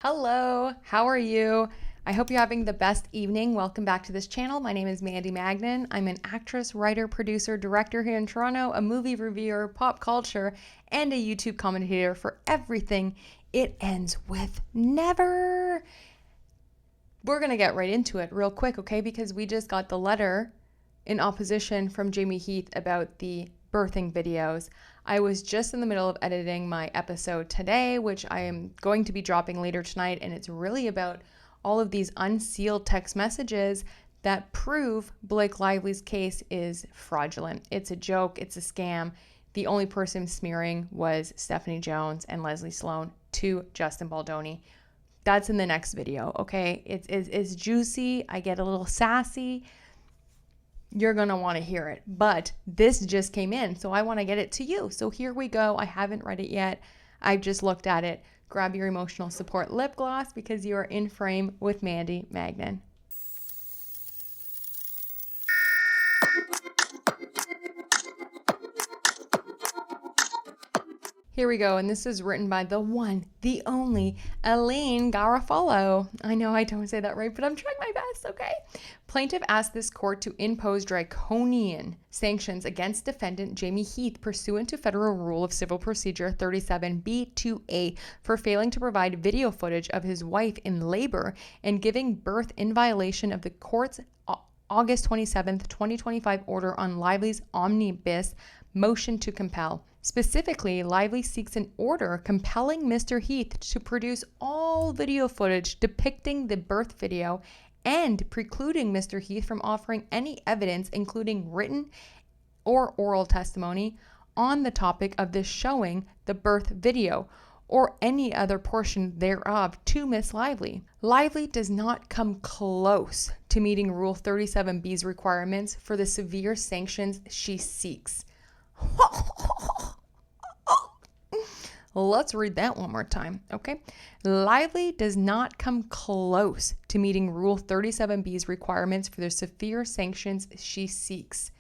Hello, how are you? I hope you're having the best evening. Welcome back to this channel. My name is Mandy Magnan. I'm an actress, writer, producer, director here in Toronto, a movie reviewer, pop culture, and a YouTube commentator for everything It Ends With Never. We're going to get right into it real quick, okay? Because we just got the letter in opposition from Jamey Heath about the birthing videos. I was just in the middle of editing my episode today, which I am going to be dropping later tonight, and it's really about all of these unsealed text messages that prove Blake Lively's case is fraudulent. It's a joke, it's a scam. The only person smearing was Stephanie Jones and Leslie Sloan to Justin Baldoni. That's in the next video, okay? It's juicy. I get a little sassy. You're going to want to hear it. But this just came in, so I want to get it to you. So here we go. I haven't read it yet. I just looked at it. Grab your emotional support lip gloss because you are in frame with Mandy Magnan. Here we go, and this is written by the one, the only, Elaine Garofalo. I know I don't say that right, but I'm trying my best, okay? Plaintiff asked this court to impose draconian sanctions against defendant Jamey Heath pursuant to Federal Rule of Civil Procedure 37B2A for failing to provide video footage of his wife in labor and giving birth in violation of the court's August 27, 2025 order on Lively's omnibus motion to compel. Specifically, Lively seeks an order compelling Mr. Heath to produce all video footage depicting the birth video and precluding Mr. Heath from offering any evidence, including written or oral testimony, on the topic of this showing the birth video or any other portion thereof to Miss Lively. Lively does not come close to meeting Rule 37B's requirements for the severe sanctions she seeks. Let's read that one more time, okay? Lively does not come close to meeting Rule 37B's requirements for the severe sanctions she seeks.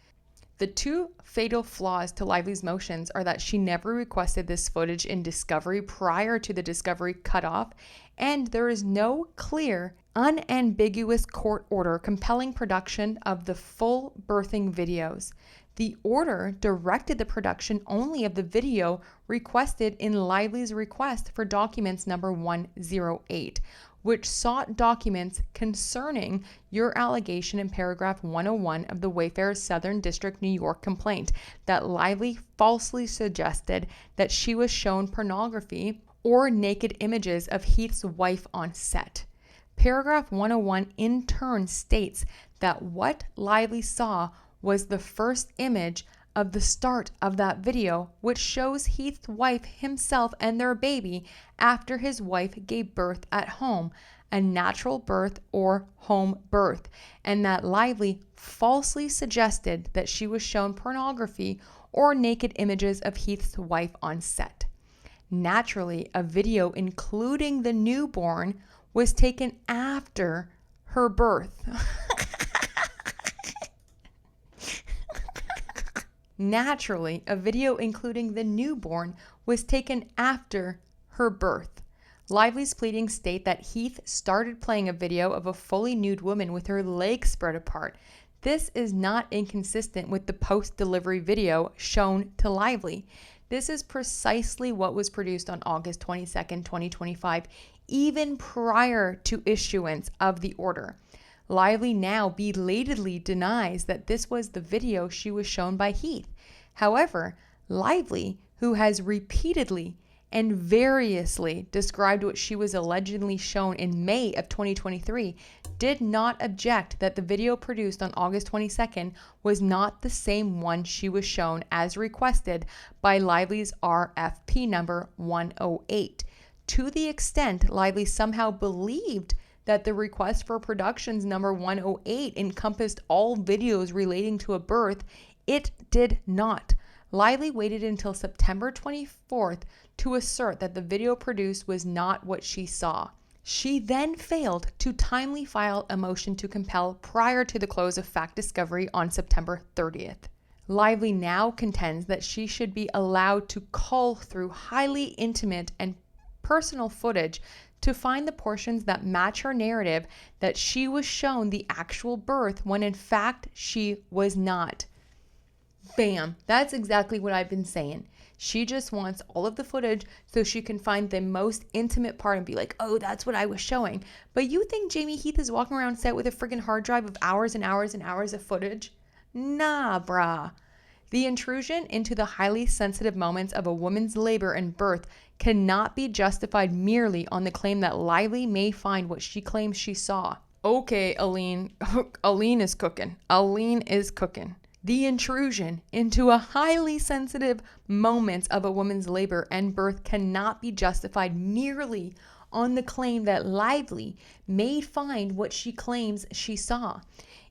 The two fatal flaws to Lively's motions are that she never requested this footage in discovery prior to the discovery cutoff, and there is no clear, unambiguous court order compelling production of the full birthing videos. The order directed the production only of the video requested in Lively's request for documents number 108, which sought documents concerning your allegation in paragraph 101 of the Wayfair Southern District, New York complaint that Lively falsely suggested that she was shown pornography or naked images of Heath's wife on set. Paragraph 101 in turn states that what Lively saw was the first image of the start of that video, which shows Heath's wife himself and their baby after his wife gave birth at home, a natural birth or home birth, and that Lively falsely suggested that she was shown pornography or naked images of Heath's wife on set. Naturally, a video including the newborn was taken after her birth. Naturally, a video including the newborn was taken after her birth. Lively's pleadings state that Heath started playing a video of a fully nude woman with her legs spread apart. This is not inconsistent with the post-delivery video shown to Lively. This is precisely what was produced on August 22, 2025, even prior to issuance of the order. Lively now belatedly denies that this was the video she was shown by Heath. However, Lively, who has repeatedly and variously described what she was allegedly shown in May of 2023, did not object that the video produced on August 22nd was not the same one she was shown as requested by Lively's RFP number 108. To the extent Lively somehow believed that the request for productions number 108 encompassed all videos relating to a birth, it did not. Lively waited until September 24th to assert that the video produced was not what she saw. She then failed to timely file a motion to compel prior to the close of fact discovery on September 30th. Lively now contends that she should be allowed to cull through highly intimate and personal footage to find the portions that match her narrative that she was shown the actual birth when in fact she was not. Bam. That's exactly what I've been saying. She just wants all of the footage so she can find the most intimate part and be like, oh, that's what I was showing. But you think Jamie Heath is walking around set with a freaking hard drive of hours and hours and hours of footage? Nah, brah. The intrusion into the highly sensitive moments of a woman's labor and birth cannot be justified merely on the claim that Lively may find what she claims she saw. Okay, Aline. Aline is cooking. Aline is cooking. The intrusion into a highly sensitive moments of a woman's labor and birth cannot be justified merely on the claim that Lively may find what she claims she saw.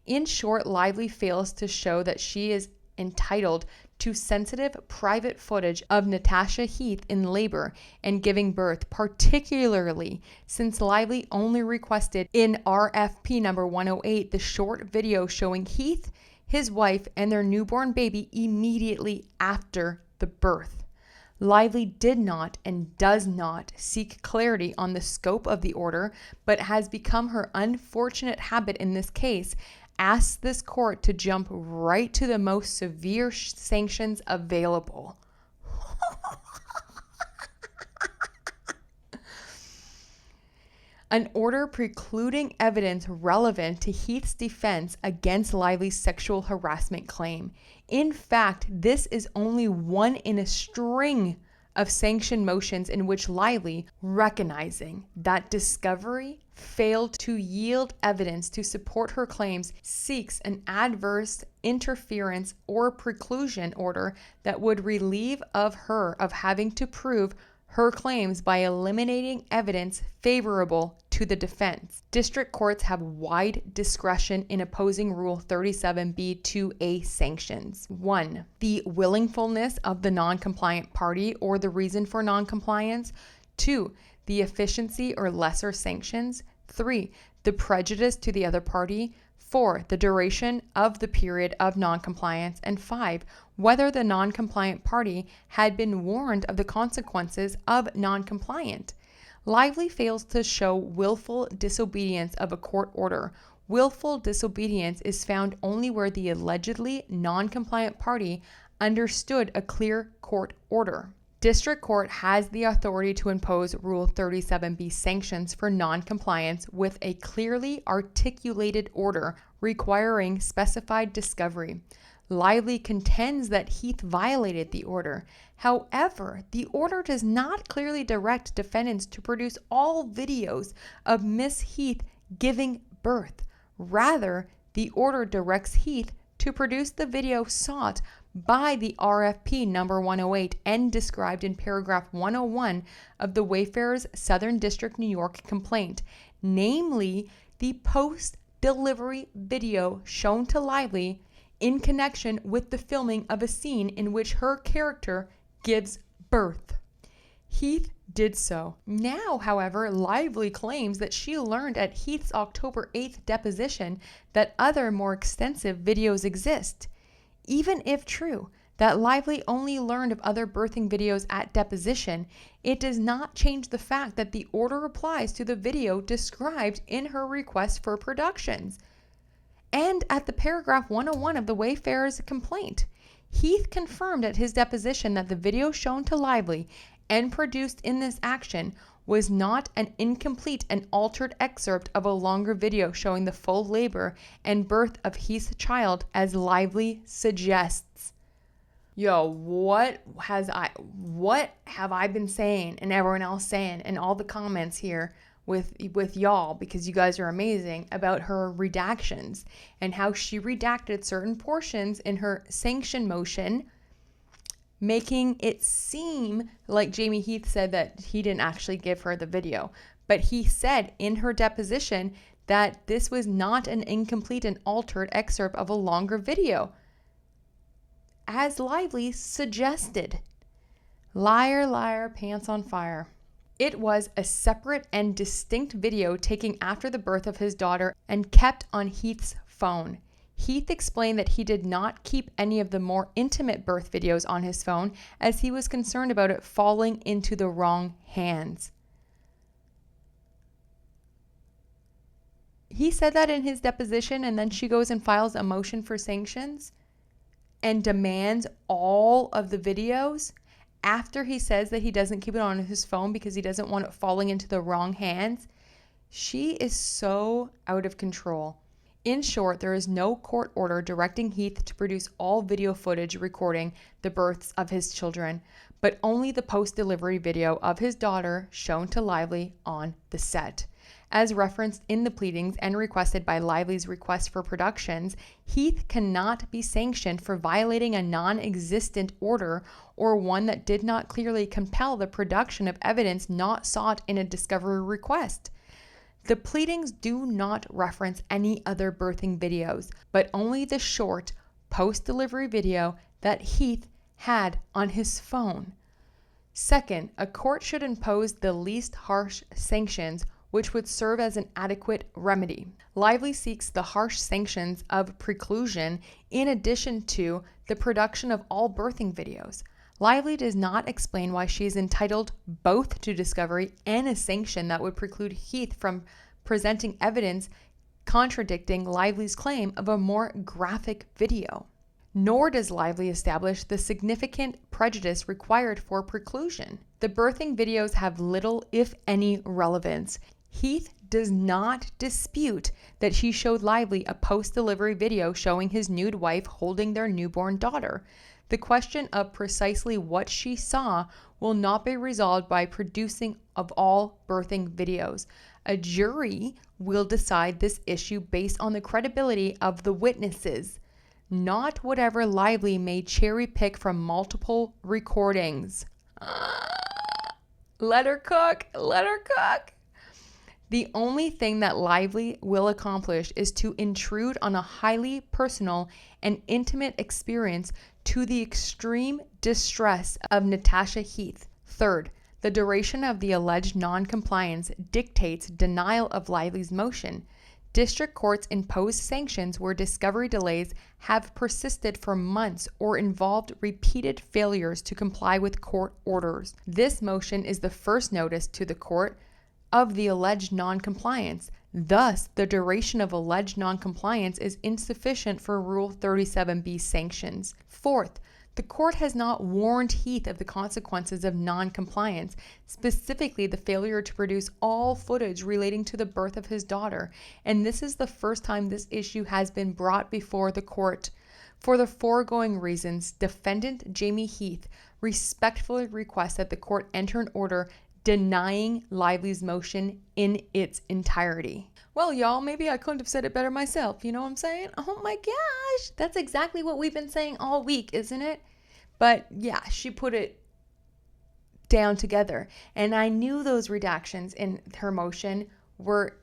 In short, Lively fails to show that she is entitled to sensitive private footage of Natasha Heath in labor and giving birth, particularly since Lively only requested in RFP number 108 the short video showing Heath, his wife, and their newborn baby immediately after the birth. Lively did not and does not seek clarity on the scope of the order, but has become her unfortunate habit in this case, asks this court to jump right to the most severe sanctions available. An order precluding evidence relevant to Heath's defense against Lively's sexual harassment claim. In fact, this is only one in a string of sanction motions in which Lively, recognizing that discovery failed to yield evidence to support her claims, seeks an adverse interference or preclusion order that would relieve of her of having to prove her claims by eliminating evidence favorable to the defense. District courts have wide discretion in opposing Rule 37B2A sanctions. 1. The willfulness of the non-compliant party or the reason for non-compliance. 2. The efficiency or lesser sanctions. 3. The prejudice to the other party. 4. The duration of the period of noncompliance. And 5. Whether the noncompliant party had been warned of the consequences of noncompliant. Lively fails to show willful disobedience of a court order. Willful disobedience is found only where the allegedly noncompliant party understood a clear court order. District Court has the authority to impose Rule 37B sanctions for noncompliance with a clearly articulated order requiring specified discovery. Lively contends that Heath violated the order. However, the order does not clearly direct defendants to produce all videos of Miss Heath giving birth. Rather, the order directs Heath to produce the video sought by the RFP number 108 and described in paragraph 101 of the Wayfarers Southern District, New York complaint, namely the post-delivery video shown to Lively in connection with the filming of a scene in which her character gives birth. Heath did so. Now, however, Lively claims that she learned at Heath's October 8th deposition that other more extensive videos exist. Even if true that Lively only learned of other birthing videos at deposition, it does not change the fact that the order applies to the video described in her request for productions. And at the paragraph 101 of the Wayfarers complaint, Heath confirmed at his deposition that the video shown to Lively and produced in this action was not an incomplete and altered excerpt of a longer video showing the full labor and birth of Heath's child as Lively suggests. Yo, what have I been saying and everyone else saying in all the comments here with y'all, because you guys are amazing, about her redactions and how she redacted certain portions in her sanction motion, making it seem like Jamie Heath said that he didn't actually give her the video. But he said in her deposition that this was not an incomplete and altered excerpt of a longer video, as Lively suggested. Liar, liar, pants on fire. It was a separate and distinct video taken after the birth of his daughter and kept on Heath's phone. Heath explained that he did not keep any of the more intimate birth videos on his phone as he was concerned about it falling into the wrong hands. He said that in his deposition, and then she goes and files a motion for sanctions and demands all of the videos after he says that he doesn't keep it on his phone because he doesn't want it falling into the wrong hands. She is so out of control. In short, there is no court order directing Heath to produce all video footage recording the births of his children, but only the post-delivery video of his daughter shown to Lively on the set. As referenced in the pleadings and requested by Lively's request for productions, Heath cannot be sanctioned for violating a non-existent order or one that did not clearly compel the production of evidence not sought in a discovery request. The pleadings do not reference any other birthing videos, but only the short post-delivery video that Heath had on his phone. Second, a court should impose the least harsh sanctions which would serve as an adequate remedy. Lively seeks the harsh sanctions of preclusion in addition to the production of all birthing videos. Lively does not explain why she is entitled both to discovery and a sanction that would preclude Heath from presenting evidence contradicting Lively's claim of a more graphic video. Nor does Lively establish the significant prejudice required for preclusion. The birthing videos have little, if any, relevance. Heath does not dispute that he showed Lively a post-delivery video showing his nude wife holding their newborn daughter. The question of precisely what she saw will not be resolved by producing of all birthing videos. A jury will decide this issue based on the credibility of the witnesses, not whatever Lively may cherry pick from multiple recordings. Let her cook. Let her cook. The only thing that Lively will accomplish is to intrude on a highly personal and intimate experience to the extreme distress of Natasha Heath. Third, the duration of the alleged non-compliance dictates denial of Lively's motion. District courts impose sanctions where discovery delays have persisted for months or involved repeated failures to comply with court orders. This motion is the first notice to the court of the alleged non-compliance. Thus, the duration of alleged non-compliance is insufficient for Rule 37B sanctions. Fourth, the court has not warned Heath of the consequences of non-compliance, specifically the failure to produce all footage relating to the birth of his daughter, and this is the first time this issue has been brought before the court. For the foregoing reasons, defendant Jamey Heath respectfully requests that the court enter an order denying Lively's motion in its entirety. Well, y'all, maybe I couldn't have said it better myself. You know what I'm saying? Oh my gosh. That's exactly what we've been saying all week, isn't it? But yeah, she put it down together. And I knew those redactions in her motion were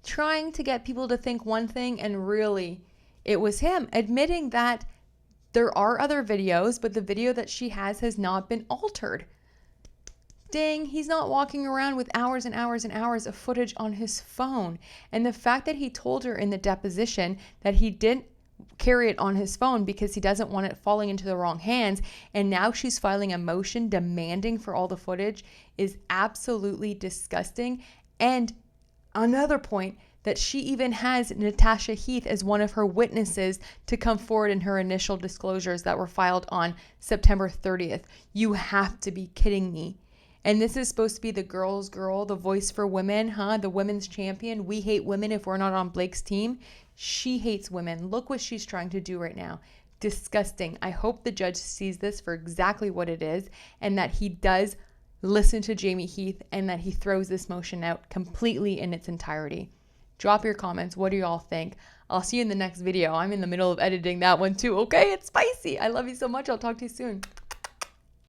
trying to get people to think one thing, and really it was him admitting that there are other videos, but the video that she has not been altered. Dang, he's not walking around with hours and hours and hours of footage on his phone. And the fact that he told her in the deposition that he didn't carry it on his phone because he doesn't want it falling into the wrong hands, and now she's filing a motion demanding for all the footage, is absolutely disgusting. And another point, that she even has Natasha Heath as one of her witnesses to come forward in her initial disclosures that were filed on September 30th. You have to be kidding me. And this is supposed to be the girl's girl, the voice for women, huh? The women's champion. We hate women if we're not on Blake's team. She hates women. Look what she's trying to do right now. Disgusting. I hope the judge sees this for exactly what it is, and that he does listen to Jamey Heath, and that he throws this motion out completely in its entirety. Drop your comments. What do you all think? I'll see you in the next video. I'm in the middle of editing that one too. Okay, it's spicy. I love you so much. I'll talk to you soon.